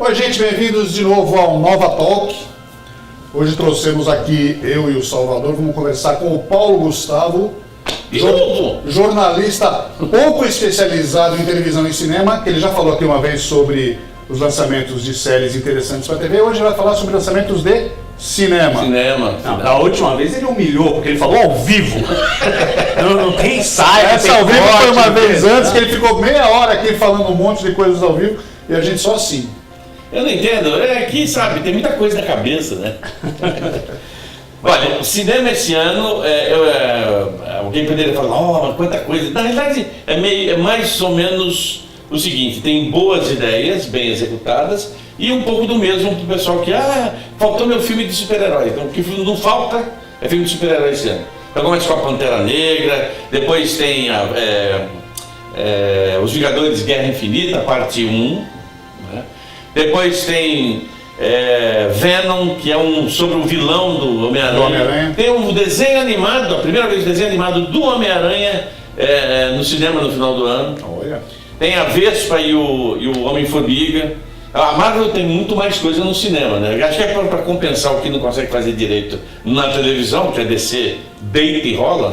Oi, gente, bem-vindos de novo ao Nova Talk. Hoje trouxemos aqui eu e o Salvador, vamos conversar com o Paulo Gustavo, jornalista pouco especializado em televisão e cinema, que ele já falou aqui uma vez sobre os lançamentos de séries interessantes para a TV. Hoje ele vai falar sobre lançamentos de cinema. Não, da última vez ele humilhou, porque ele falou ao vivo. não tem ensaio. Essa ao vivo foi uma vez antes, que ele ficou meia hora aqui falando um monte de coisas ao vivo e a gente só assim. Eu não entendo, aqui sabe, tem muita coisa na cabeça, né? Olha, o cinema esse ano, alguém poderia falar, mas quanta coisa. Na realidade, é mais ou menos o seguinte: tem boas ideias, bem executadas, e um pouco do mesmo para o pessoal que, faltou meu filme de super-herói. Então, o que não falta é filme de super-herói esse ano. Então, começa com a Pantera Negra, depois tem Os Vingadores Guerra Infinita, parte 1. Né? Depois tem Venom, que é sobre o vilão do Homem-Aranha. Tem um desenho animado, a primeira vez desenho animado do Homem-Aranha no cinema no final do ano. Olha. Tem a Vespa e o Homem-Formiga. A Marvel tem muito mais coisa no cinema, né? Acho que é para compensar o que não consegue fazer direito na televisão, que a DC deita e rola,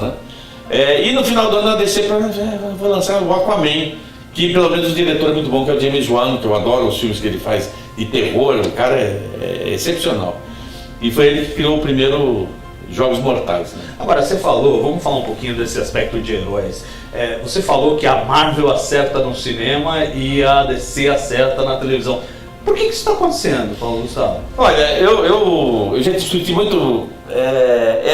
né? E no final do ano a DC vai lançar o Aquaman, que pelo menos o diretor é muito bom, que é o James Wan, que eu adoro os filmes que ele faz de terror, o cara é excepcional. E foi ele que criou o primeiro Jogos Mortais, né? Agora, você falou, vamos falar um pouquinho desse aspecto de heróis. Você falou que a Marvel acerta no cinema e a DC acerta na televisão. Por que isso está acontecendo, Paulo Gustavo? Olha, eu já discuti muito,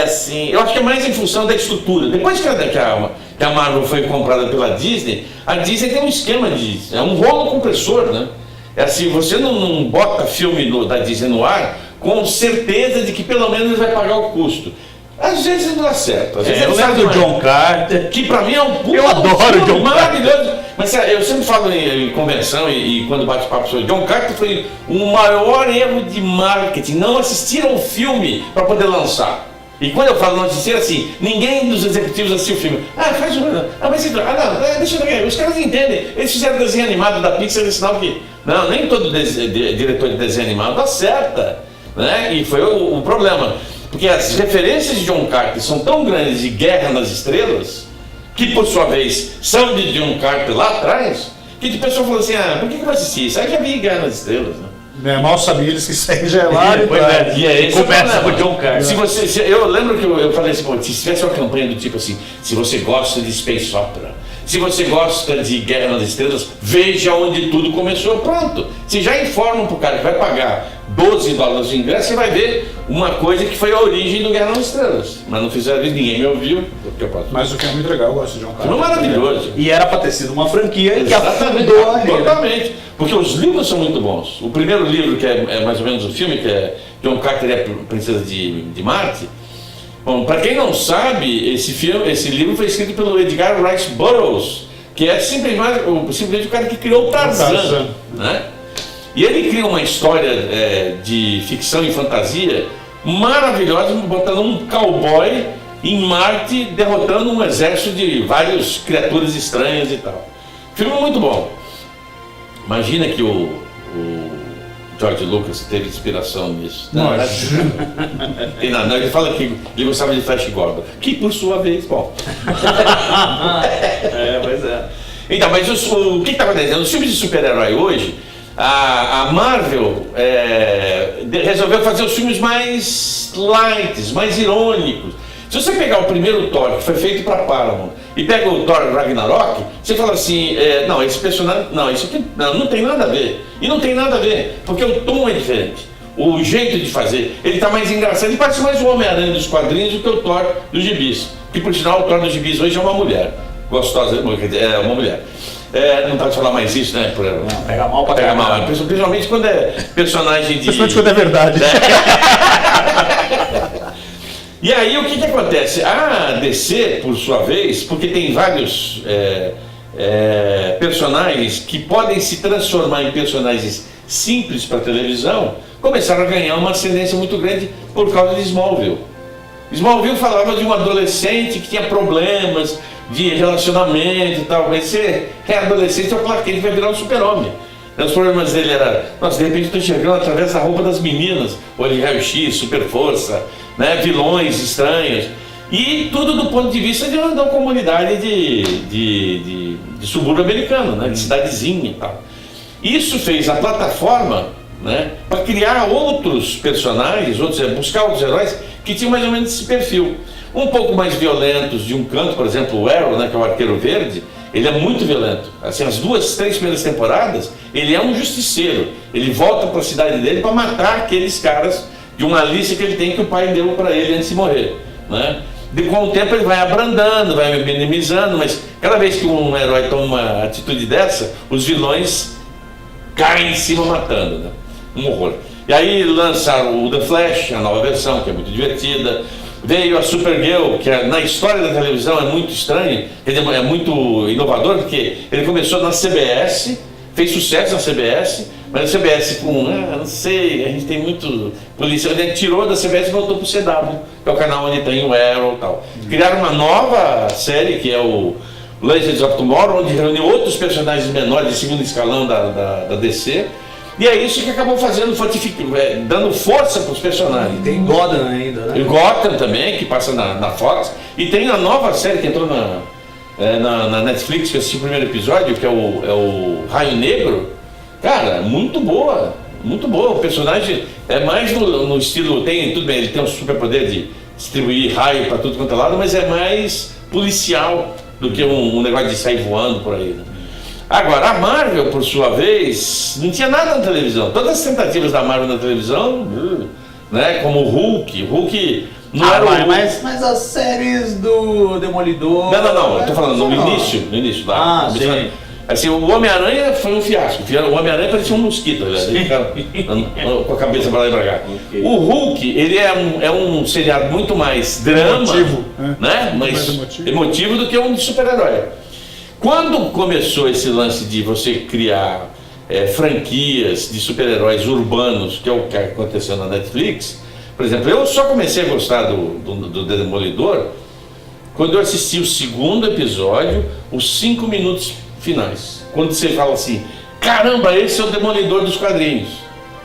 assim, eu acho que é mais em função da estrutura. Depois que a Marvel foi comprada pela Disney, a Disney tem um esquema é um rolo compressor, né? É assim, você não bota filme da Disney no ar com certeza de que pelo menos vai pagar o custo. Às vezes não dá certo. Às vezes eu lembro do John Carter, que pra mim é um pulo, eu adoro John maravilhoso. Carter. Mas eu sempre falo em convenção e quando bate papo sobre John Carter, foi o maior erro de marketing. Não assistir ao filme para poder lançar. E quando eu falo não assistir, assim, ninguém dos executivos assistiu o filme. Faz o... deixa eu ver. Os caras entendem. Eles fizeram desenho animado da Pixar, é sinal que... Não, nem todo diretor de desenho animado acerta. Né? E foi o problema. Porque as referências de John Carter são tão grandes de Guerra nas Estrelas, que por sua vez são de John Carter lá atrás, que o pessoal falou assim, por que eu vou assistir isso? Aí já vi Guerra nas Estrelas, né? Mal sabia eles que segue gelado. Começa com o John Carter. Eu lembro que eu falei assim, se tivesse uma campanha do tipo assim, se você gosta de Space Opera, se você gosta de Guerra nas Estrelas, veja onde tudo começou, pronto. Você já informa pro cara que vai pagar $12 de ingresso, você vai ver uma coisa que foi a origem do Guerra nas Estrelas. Mas não fizeram isso, ninguém me ouviu. Mas o que é muito legal, eu gosto de John Carter. Foi maravilhoso. E era para ter sido uma franquia que Exatamente, afundou ali. totalmente. Porque os livros são muito bons. O primeiro livro, que é mais ou menos o filme, que é John Carter e a Princesa de Marte. Bom, para quem não sabe, esse livro foi escrito pelo Edgar Rice Burroughs, que é simplesmente o cara que criou o Tarzan. Né? E ele cria uma história de ficção e fantasia maravilhosa, botando um cowboy em Marte, derrotando um exército de várias criaturas estranhas e tal. Filme muito bom. Imagina que o George Lucas teve inspiração nisso. Não, ele fala que ele gostava de Flash Gordon, que por sua vez, bom. Pois é. Então, mas o que está acontecendo? Os filmes de super-herói hoje, a Marvel resolveu fazer os filmes mais light, mais irônicos. Se você pegar o primeiro Thor, que foi feito para Paramount, e pega o Thor Ragnarok, você fala assim, não, esse personagem, não, isso aqui não tem nada a ver. E não tem nada a ver, porque o tom é diferente. O jeito de fazer, ele está mais engraçado, ele parece mais o Homem-Aranha dos quadrinhos do que o Thor dos gibis. Que por sinal, o Thor dos gibis hoje é uma mulher, gostosa, é uma mulher. Não pode falar mais isso, né? Não, pega mal pra pegar mal. Principalmente quando é personagem de... Principalmente quando é verdade. E aí o que acontece? A DC, por sua vez, porque tem vários personagens que podem se transformar em personagens simples para televisão, começaram a ganhar uma ascendência muito grande por causa de Smallville. Smallville falava de um adolescente que tinha problemas de relacionamento e tal, mas você é adolescente, é o Clark Kent vai virar um super-homem. Os problemas dele era, nossa, de repente estou enxergando através da roupa das meninas, olho de raio-x, super força, né, vilões estranhos. E tudo do ponto de vista de uma comunidade de subúrbio americano, né, de cidadezinha e tal. Isso fez a plataforma, né, para criar outros personagens, buscar outros heróis que tinham mais ou menos esse perfil. Um pouco mais violentos de um canto, por exemplo, o Arrow, né, que é o Arqueiro Verde, ele é muito violento. Assim, as 2, 3 primeiras temporadas, ele é um justiceiro. Ele volta para a cidade dele para matar aqueles caras de uma lista que ele tem que o pai deu para ele antes de morrer, né? Com o tempo ele vai abrandando, vai minimizando, mas cada vez que um herói toma uma atitude dessa, os vilões caem em cima matando, né? Um horror. E aí lançaram o The Flash, a nova versão, que é muito divertida. Veio a Supergirl, que na história da televisão é muito estranho, é muito inovador, porque ele começou na CBS, fez sucesso na CBS, mas a CBS com, não sei, a gente tem muito polícia, ele tirou da CBS e voltou para o CW, que é o canal onde tem o Arrow e tal. Criaram uma nova série, que é o Legends of Tomorrow, onde reuniu outros personagens menores de segundo escalão da DC, e é isso que acabou fazendo, dando força para os personagens. E tem Gotham ainda, né? E Gotham também, que passa na Fox. E tem a nova série que entrou na Netflix, que eu assisti o primeiro episódio, que é o Raio Negro. Cara, muito boa, muito boa. O personagem é mais no estilo, tudo bem, ele tem um superpoder de distribuir raio para tudo quanto é lado, mas é mais policial do que um negócio de sair voando por aí, né? Agora, a Marvel, por sua vez, não tinha nada na televisão. Todas as tentativas da Marvel na televisão, né, como o Hulk não era o Hulk. Mas as séries do Demolidor... Não, eu tô falando no início lá. Sim. Assim, o Homem-Aranha foi um fiasco. O Homem-Aranha parecia um mosquito, né? Ele ficava com a cabeça para lá e para cá. Okay. O Hulk, ele é um seriado muito mais drama, né? Mais emotivo do que um super-herói. Quando começou esse lance de você criar franquias de super-heróis urbanos, que é o que aconteceu na Netflix, por exemplo, eu só comecei a gostar do Demolidor quando eu assisti o segundo episódio, os 5 minutos finais. Quando você fala assim, caramba, esse é o Demolidor dos quadrinhos,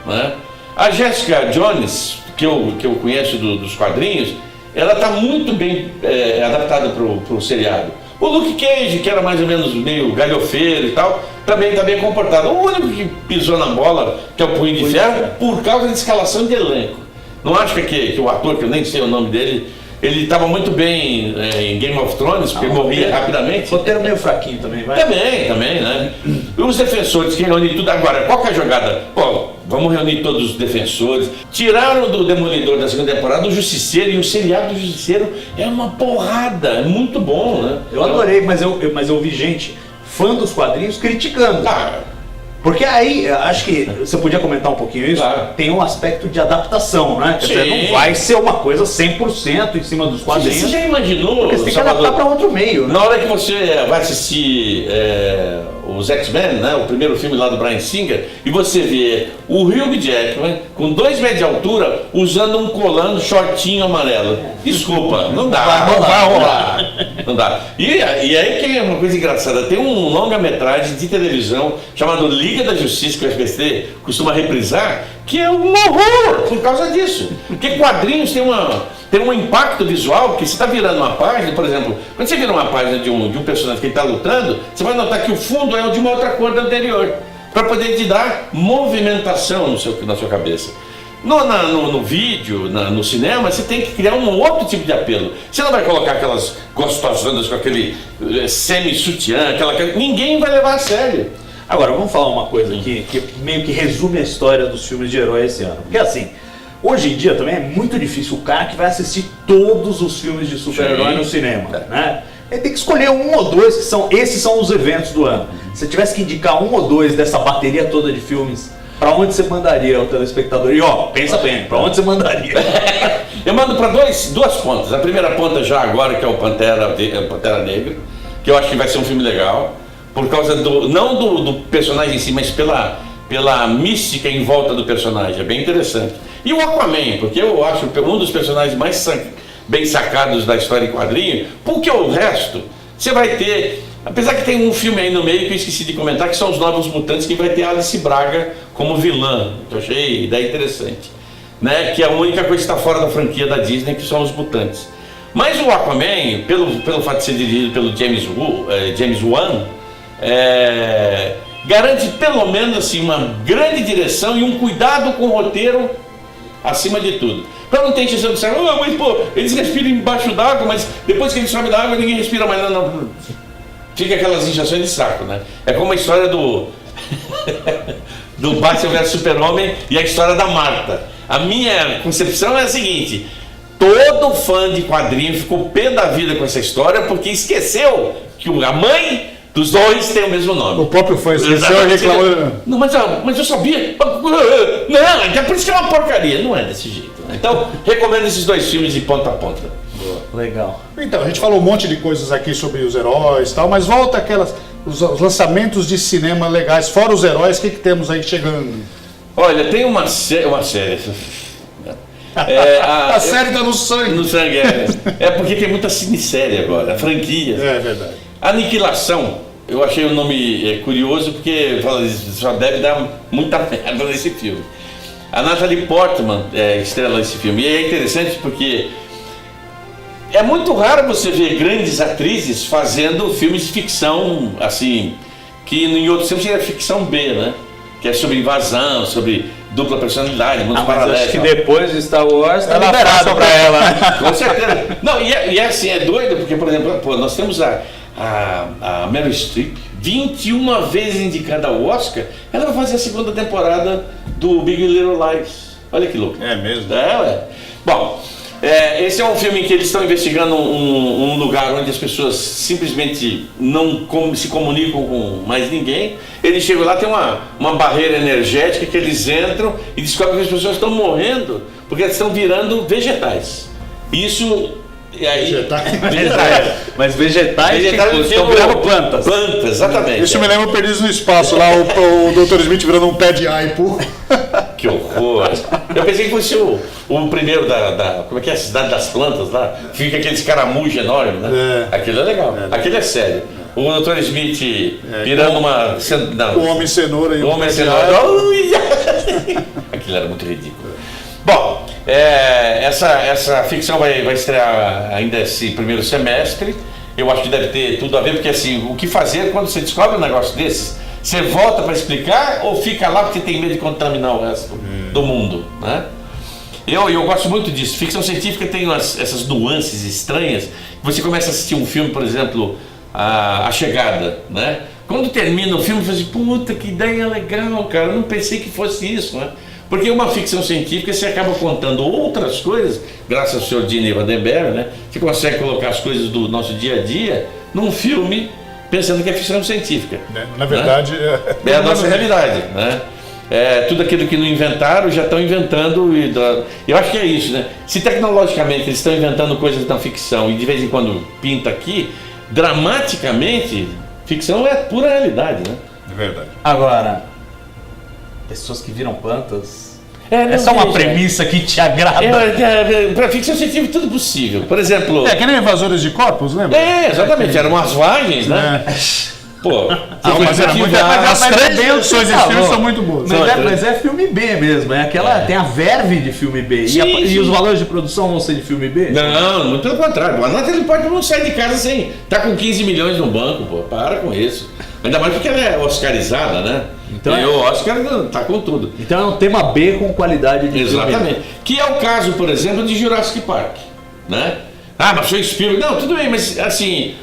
né? A Jessica Jones, que eu conheço dos quadrinhos, ela está muito bem adaptada para o seriado. O Luke Cage, que era mais ou menos meio galhofeiro e tal, também está bem comportado. O único que pisou na bola, que é o Punho de Ferro, por causa da escalação de elenco. Não acho que o ator, que eu nem sei o nome dele, ele estava muito bem em Game of Thrones, porque morria rapidamente. Roteiro meio fraquinho também, vai? Também, né? E os defensores que reúnem tudo. Agora, qual que é a jogada? Pô, vamos reunir todos os defensores. Tiraram do Demolidor da segunda temporada o Justiceiro, e o seriado do Justiceiro é uma porrada, é muito bom, né? Eu adorei, mas eu vi gente, fã dos quadrinhos, criticando. Porque aí, acho que você podia comentar um pouquinho isso, tem um aspecto de adaptação, né? Quer dizer, não vai ser uma coisa 100% em cima dos quadrinhos. Você já imaginou? Porque você tem que adaptar para outro meio, né? Na hora que você vai assistir os X-Men, né, o primeiro filme lá do Bryan Singer, e você vê o Hugh Jackman com 2 metros de altura usando um colando shortinho amarelo. Desculpa, não dá. Não vai rolar. Não dá. E aí que é uma coisa engraçada, tem um longa-metragem de televisão chamado Liga da Justiça, que o SBT costuma reprisar, que é um horror por causa disso. Porque quadrinhos tem um impacto visual, porque você está virando uma página, por exemplo, quando você vira uma página de um personagem que está lutando, você vai notar que o fundo é de uma outra cor da anterior, para poder te dar movimentação na sua cabeça. No vídeo, no cinema, você tem que criar um outro tipo de apelo. Você não vai colocar aquelas gostosonas com aquele semi-sutiã, ninguém vai levar a sério. Agora, vamos falar uma coisa aqui, que meio que resume a história dos filmes de herói esse ano. Porque assim, hoje em dia também é muito difícil o cara que vai assistir todos os filmes de super-herói no cinema, né? Ele tem que escolher 1 ou 2, esses são os eventos do ano. Se você tivesse que indicar 1 ou 2 dessa bateria toda de filmes, para onde você mandaria o telespectador? E pensa bem, para onde você mandaria? Eu mando para duas pontas. A primeira ponta já agora, que é o Pantera Negra, que eu acho que vai ser um filme legal, por causa não do personagem em si, mas pela mística em volta do personagem. É bem interessante. E o Aquaman, porque eu acho um dos personagens mais bem sacados da história em quadrinho, porque o resto, você vai ter Apesar que tem um filme aí no meio que eu esqueci de comentar, que são os Novos Mutantes, que vai ter Alice Braga como vilã, que eu achei ideia interessante, né? Que é a única coisa que está fora da franquia da Disney, que são os Mutantes. Mas o Aquaman, pelo fato de ser dirigido pelo James Wan, garante pelo menos assim, uma grande direção e um cuidado com o roteiro acima de tudo. Para não ter intenção de dizer, mas pô, eles respiram embaixo d'água, mas depois que eles sobem da água ninguém respira mais. Não. Fica aquelas injeções de saco, né? É como a história do Batman vs Super-Homem e a história da Marta. A minha concepção é a seguinte: todo fã de quadrinho ficou pé da vida com essa história porque esqueceu que a mãe dos dois tem o mesmo nome. O próprio fã esqueceu e reclamou. Não, mas eu sabia. Não, é por isso que é uma porcaria. Não é desse jeito, né? Então, recomendo esses dois filmes de ponta a ponta. Legal. Então, a gente falou um monte de coisas aqui sobre os heróis e tal, mas volta os lançamentos de cinema legais, fora os heróis, o que temos aí chegando? Olha, tem uma série. A série tá no sangue. No sangue, é porque tem muita cinesérie agora, franquias. É verdade. Aniquilação, eu achei o nome curioso porque só deve dar muita merda nesse filme. A Natalie Portman estrela esse filme. E é interessante porque é muito raro você ver grandes atrizes fazendo filmes de ficção, assim, que em outros filmes seria ficção B, né? Que é sobre invasão, sobre dupla personalidade, mundo paralelo. Acho que depois de Star Wars tá liberado pra ela. Com certeza. Não, e assim, é doido, porque, por exemplo, nós temos a Meryl Streep, 21 vezes indicada ao Oscar, ela vai fazer a segunda temporada do Big Little Lies. Olha que louco. É mesmo? Bom, esse é um filme em que eles estão investigando um lugar onde as pessoas simplesmente não se comunicam com mais ninguém. Eles chegam lá, tem uma barreira energética que eles entram e descobrem que as pessoas estão morrendo porque elas estão virando vegetais. Isso... E aí, Mas vegetais estão virando plantas. Plantas, exatamente. Isso me lembra Perdidos no Espaço, lá o Dr. Smith virando um pé de aipo. Que horror! Eu pensei que fosse o primeiro como é que é a Cidade das Plantas lá? Fica aquele escaramujo enorme, né? Aquilo é legal, aquilo é sério. O Dr. Smith virando uma... O Homem Cenoura e o Homem Cenoura. Aquilo era muito ridículo. Bom, essa ficção vai estrear ainda esse primeiro semestre. Eu acho que deve ter tudo a ver, porque assim, o que fazer quando você descobre um negócio desses? Você volta para explicar ou fica lá porque tem medo de contaminar o resto do mundo, né? Eu gosto muito disso. Ficção científica tem essas nuances estranhas. Você começa a assistir um filme, por exemplo, A Chegada, né? Quando termina o filme, você diz, puta, que ideia legal, cara, eu não pensei que fosse isso, né? Porque uma ficção científica você acaba contando outras coisas, graças ao Sr. Gene Roddenberry, né? Você consegue colocar as coisas do nosso dia a dia num filme pensando que é ficção científica. Na verdade, né? É a nossa realidade, né? Tudo aquilo que não inventaram, já estão inventando. Eu acho que é isso, né? Se tecnologicamente eles estão inventando coisas na ficção e de vez em quando pinta aqui, dramaticamente, ficção é pura realidade, né? É verdade. Agora, pessoas que viram plantas... É só uma premissa que te agrada. Para ficção científica tudo possível. Por exemplo... que nem Invasores de Corpos, lembra? Exatamente. Eram umas vagens, né? Pô, mas era muito... As três versões desse filme são muito boas. Mas é filme B mesmo. Tem a verve de filme B. E os valores de produção vão ser de filme B? Não, muito pelo contrário. A Natalie Portman não sai de casa sem... Tá com 15 milhões no banco, pô. Para com isso. Ainda mais porque ela é oscarizada, né? Então o Oscar tá com tudo. Então é um tema B com qualidade de Exatamente. filme. Que é o caso, por exemplo, de Jurassic Park, né? Mas foi Spielberg. Não, tudo bem, mas assim,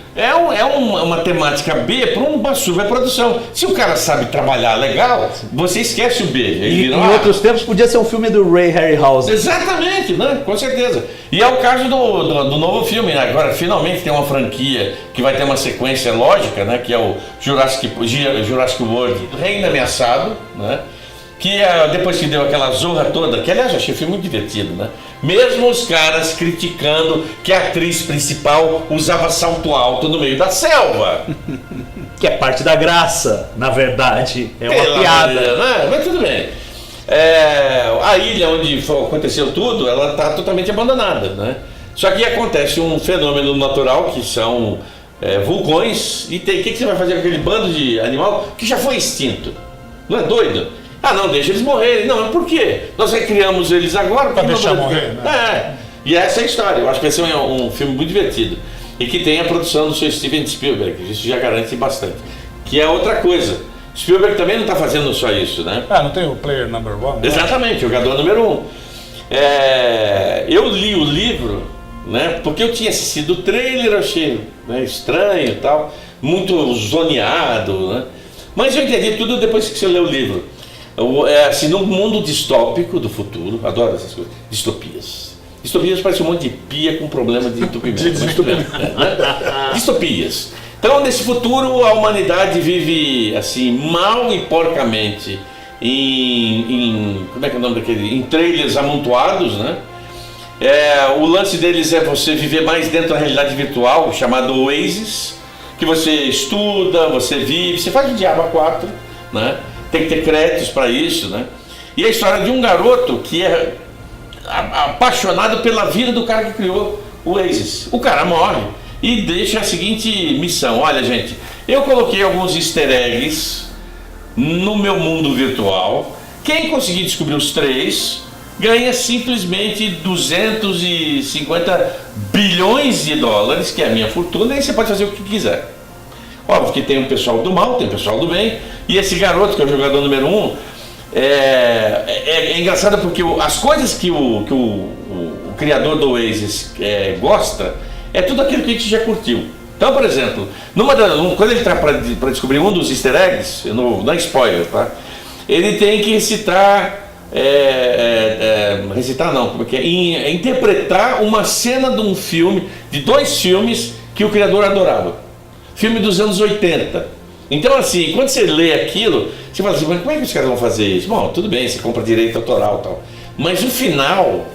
uma temática B para uma superprodução. Se o cara sabe trabalhar legal, você esquece o B. Em outros tempos podia ser um filme do Ray Harryhausen. Exatamente, né? Com certeza. E é o caso do novo filme, né? Agora finalmente tem uma franquia que vai ter uma sequência lógica, né? Que é o Jurassic World Reino Ameaçado, né? Que depois que deu aquela zorra toda, que aliás eu achei o filme muito divertido, né? Mesmo os caras criticando que a atriz principal usava salto alto no meio da selva. Que é parte da graça, na verdade. É uma piada. Né? Mas tudo bem. A ilha onde aconteceu tudo, ela está totalmente abandonada, né? Só que acontece um fenômeno natural que são vulcões, e o que você vai fazer com aquele bando de animal que já foi extinto? Não é doido? Ah, não, deixa eles morrerem. Não, por quê? Nós recriamos eles agora Pra deixar morrer, né? E essa é a história. Eu acho que vai ser um filme muito divertido. E que tem a produção do seu Steven Spielberg, isso já garante bastante. Que é outra coisa. Spielberg também não está fazendo só isso, né? Ah, não tem o Player Number One? Né? Exatamente, jogador número 1. Eu li o livro, né? Porque eu tinha assistido o trailer, achei, né, estranho e tal, muito zoneado, né? Mas eu entendi tudo depois que você lê o livro. Assim, num mundo distópico do futuro, adoro essas coisas, distopias. Distopias parece um monte de pia com problema de entupimento. Distopias. Então, nesse futuro, a humanidade vive assim, mal e porcamente como é que é o nome daquele? Em trailers amontoados, né? O lance deles é você viver mais dentro da realidade virtual, chamado Oasis, que você estuda, você vive, você faz o Diabo 4, né? Tem que ter créditos para isso, né? E a história de um garoto que é apaixonado pela vida do cara que criou o Oasis. O cara morre e deixa a seguinte missão: olha, gente, eu coloquei alguns easter eggs no meu mundo virtual. Quem conseguir descobrir os 3 ganha simplesmente 250 bilhões de dólares, que é a minha fortuna, e você pode fazer o que quiser. Óbvio que tem um pessoal do mal, tem um pessoal do bem, e esse garoto, que é o jogador número 1, é engraçado porque as coisas que o criador do Oasis gosta, é tudo aquilo que a gente já curtiu. Então, por exemplo, quando ele está para descobrir um dos easter eggs, não é spoiler, tá? Ele tem que interpretar uma cena de um filme, de 2 filmes que o criador adorava. Filme dos anos 80. Então, assim, quando você lê aquilo, você fala assim, mas como é que os caras vão fazer isso? Bom, tudo bem, você compra direito autoral e tal. Mas o final,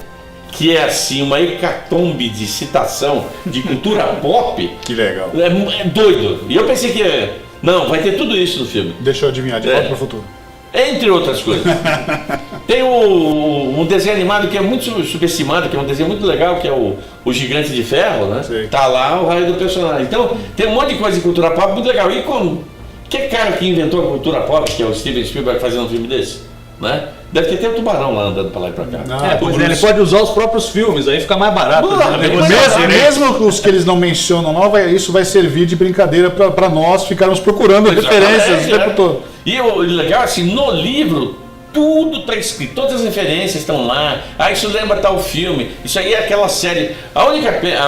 que é assim, uma hecatombe de citação de cultura pop. Que legal. É doido. E eu pensei que não, vai ter tudo isso no filme. Deixa eu adivinhar, de volta para o futuro. Entre outras coisas. Tem um desenho animado que é muito subestimado, que é um desenho muito legal, que é o Gigante de Ferro, né? Sim. Tá lá o raio do personagem. Então, tem um monte de coisa de cultura pop muito legal. E que cara que inventou a cultura pop, que é o Steven Spielberg, fazendo um filme desse? Né? Deve ter até um tubarão lá andando pra lá e pra cá. Ele pode usar os próprios filmes, aí fica mais barato. Mesmo os que eles não mencionam, isso vai servir de brincadeira para nós ficarmos procurando referências o tempo todo. E o legal, assim, no livro, tudo está escrito, todas as referências estão lá. Isso lembra tal filme, isso aí é aquela série. A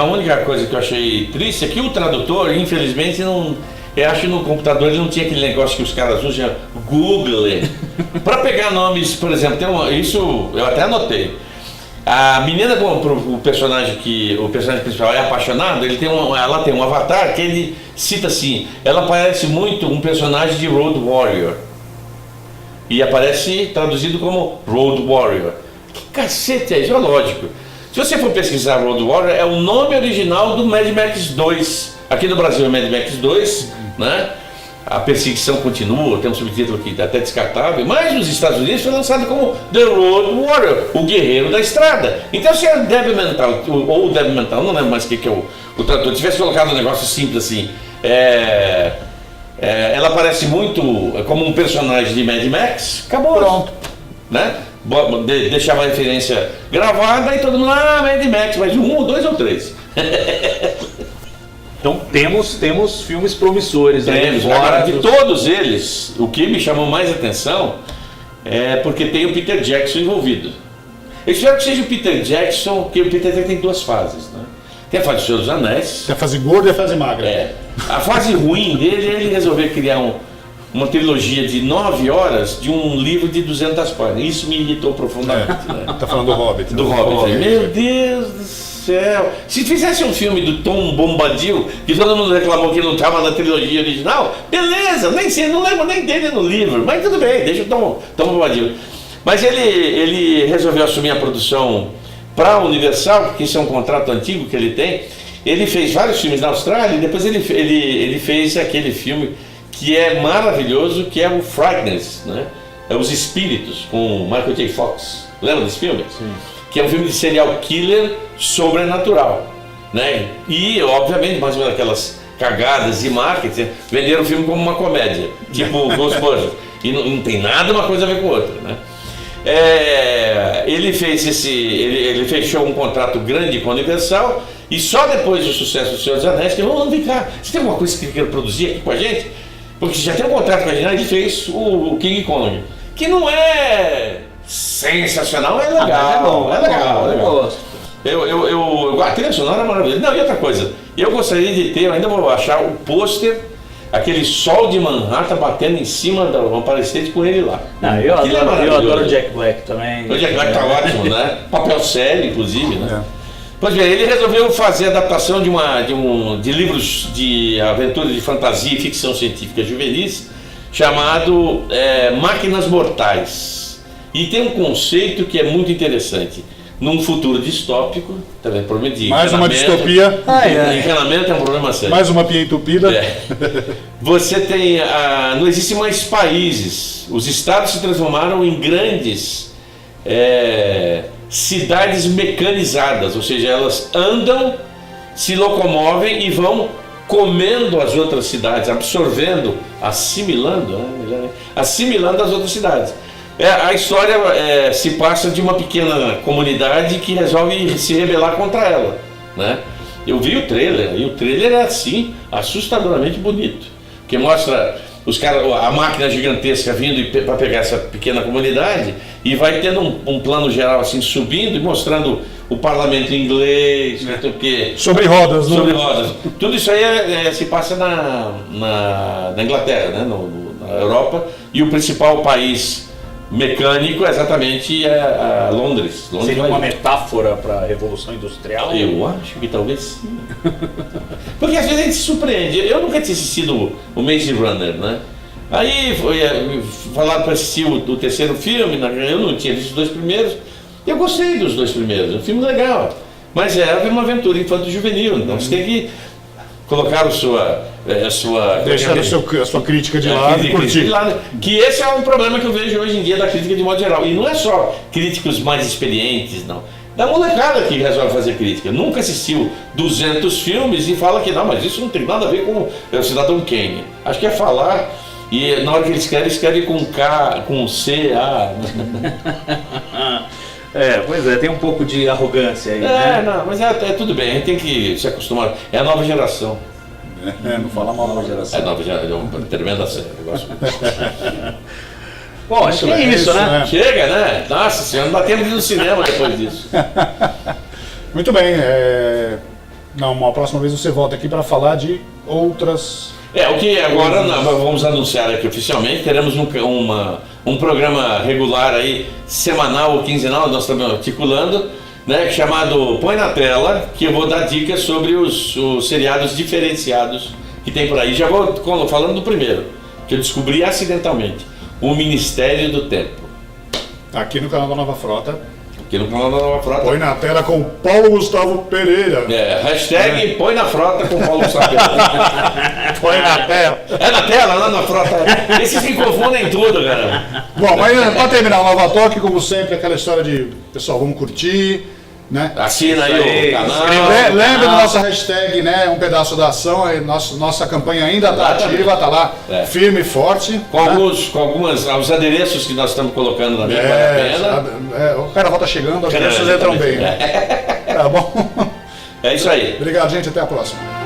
única coisa que eu achei triste é que o tradutor, infelizmente, não. Eu acho que no computador ele não tinha aquele negócio que os caras usam, Google, para pegar nomes, por exemplo, isso eu até anotei. A menina o personagem principal é apaixonado, ela tem um avatar que ele cita assim, ela parece muito um personagem de Road Warrior. E aparece traduzido como Road Warrior. Que cacete é isso? É lógico. Se você for pesquisar Road Warrior, é o nome original do Mad Max 2. Aqui no Brasil é Mad Max 2, né? A perseguição continua, tem um subtítulo aqui até descartável, mas nos Estados Unidos foi lançado como The Road Warrior, o guerreiro da estrada. Então se a Debbie Mental, ou o Debbie Mental, não lembro mais o que é o tradutor, tivesse colocado um negócio simples assim, ela aparece muito como um personagem de Mad Max, acabou. Pronto. Né? Deixava a referência gravada e todo mundo, Mad Max, mas 1, 2 ou 3. Então temos filmes promissores aí. Agora, de todos eles, o que me chamou mais atenção é porque tem o Peter Jackson envolvido. Eu espero que seja o Peter Jackson, porque o Peter Jackson tem 2 fases, né? Tem a fase do Senhor dos Anéis. Tem a fase gorda e a fase magra. A fase ruim dele é ele resolver criar uma trilogia de 9 horas de um livro de 200 páginas. Isso me irritou profundamente. Né? Tá falando do Hobbit. Do Hobbit. Meu Deus do céu. Se fizesse um filme do Tom Bombadil, que todo mundo reclamou que não estava na trilogia original, beleza, nem sei, não lembro nem dele no livro, mas tudo bem, deixa o Tom Bombadil. Mas ele resolveu assumir a produção para a Universal, porque isso é um contrato antigo que ele tem. Ele fez vários filmes na Austrália e depois ele fez aquele filme que é maravilhoso, que é o Fragments, né? É Os Espíritos, com Michael J. Fox. Lembra desse filme? Sim. Que é um filme de serial killer sobrenatural, né? E, obviamente, mais ou menos cagadas de marketing, venderam o filme como uma comédia, tipo Ghostbusters. E não tem nada uma coisa a ver com outra, né? Ele fechou um contrato grande com a Universal e só depois do sucesso do Senhor dos Anéis que vamos vir cá, você tem alguma coisa que queira produzir aqui com a gente? Porque já tem um contrato com a gente, ele fez o King Kong, que não é sensacional, é legal, é legal. A trilha sonora é maravilhosa. Não, e outra coisa, eu gostaria de ter, eu ainda vou achar o pôster, aquele sol de Manhattan batendo em cima da Palacete com ele lá. Não, eu adoro o Jack Black também. O Jack Black tá ótimo, né? Papel sério, inclusive, né? Pois bem, ele resolveu fazer a adaptação de livros de aventura de fantasia e ficção científica juvenis, chamado Máquinas Mortais. E tem um conceito que é muito interessante. Num futuro distópico, tá vendo? Problema de mais uma distopia. Encanamento é um problema sério. Mais uma pia entupida. Você tem. Não existem mais países. Os estados se transformaram em grandes cidades mecanizadas, ou seja, elas andam, se locomovem e vão comendo as outras cidades, absorvendo, assimilando as outras cidades. A história se passa de uma pequena comunidade que resolve se rebelar contra ela, né? Eu vi o trailer, e o trailer é assim, assustadoramente bonito, que mostra a máquina gigantesca vindo para pegar essa pequena comunidade e vai tendo um plano geral assim subindo e mostrando o parlamento inglês, sobre rodas, né? Sobre rodas. Tudo isso aí se passa na Inglaterra, né? Na Europa, e o principal país mecânico é exatamente Londres. Seria uma metáfora para a Revolução Industrial? Eu acho que talvez sim. Porque às vezes a gente se surpreende. Eu nunca tinha assistido o Maze Runner, né? Aí falaram para assistir o terceiro filme, eu não tinha visto os dois primeiros. Eu gostei dos dois primeiros, um filme legal. Mas era uma aventura infanto-juvenil, então você tem que colocar deixar a sua crítica de lado e curtir. Que esse é um problema que eu vejo hoje em dia da crítica de modo geral. E não é só críticos mais experientes, não. Da molecada que resolve fazer crítica. Nunca assistiu 200 filmes e fala que não, mas isso não tem nada a ver com o Cidadão Kane. Acho que é falar, e na hora que eles escrevem com K, com C, A. Pois é, tem um pouco de arrogância aí, né? Não, mas tudo bem, a gente tem que se acostumar. É a nova geração. Não fala mal da nova geração. É nova geração, é uma tremenda série. Bom, acho que é isso, né? Chega, né? Nossa senhora, não dá tempo de ir no cinema depois disso. Muito bem. Uma próxima vez você volta aqui para falar de outras... O que agora vamos anunciar aqui oficialmente, teremos um programa regular aí, semanal ou quinzenal, nós estamos articulando, né, chamado Põe na Tela, que eu vou dar dicas sobre os seriados diferenciados que tem por aí. Já vou falando do primeiro, que eu descobri acidentalmente, O Ministério do Tempo. Aqui no canal da Nova Frota. Põe na tela com Paulo Gustavo Pereira. Hashtag Põe na Frota com Paulo Gustavo Pereira. Põe na tela. É na tela, não na frota. Esses me confundem tudo, cara. Bom, mas para terminar o Nova Toque, como sempre, aquela história de pessoal, vamos curtir, né? Assina aí o canal. Lembre da nossa hashtag, né? Um pedaço da ação. Nossa campanha ainda está ativa, está lá firme e forte. Com alguns adereços que nós estamos colocando na minha, vale a pena. O carnaval está chegando, as crianças entram bem. Né? Tá bom. É isso aí. Obrigado, gente. Até a próxima.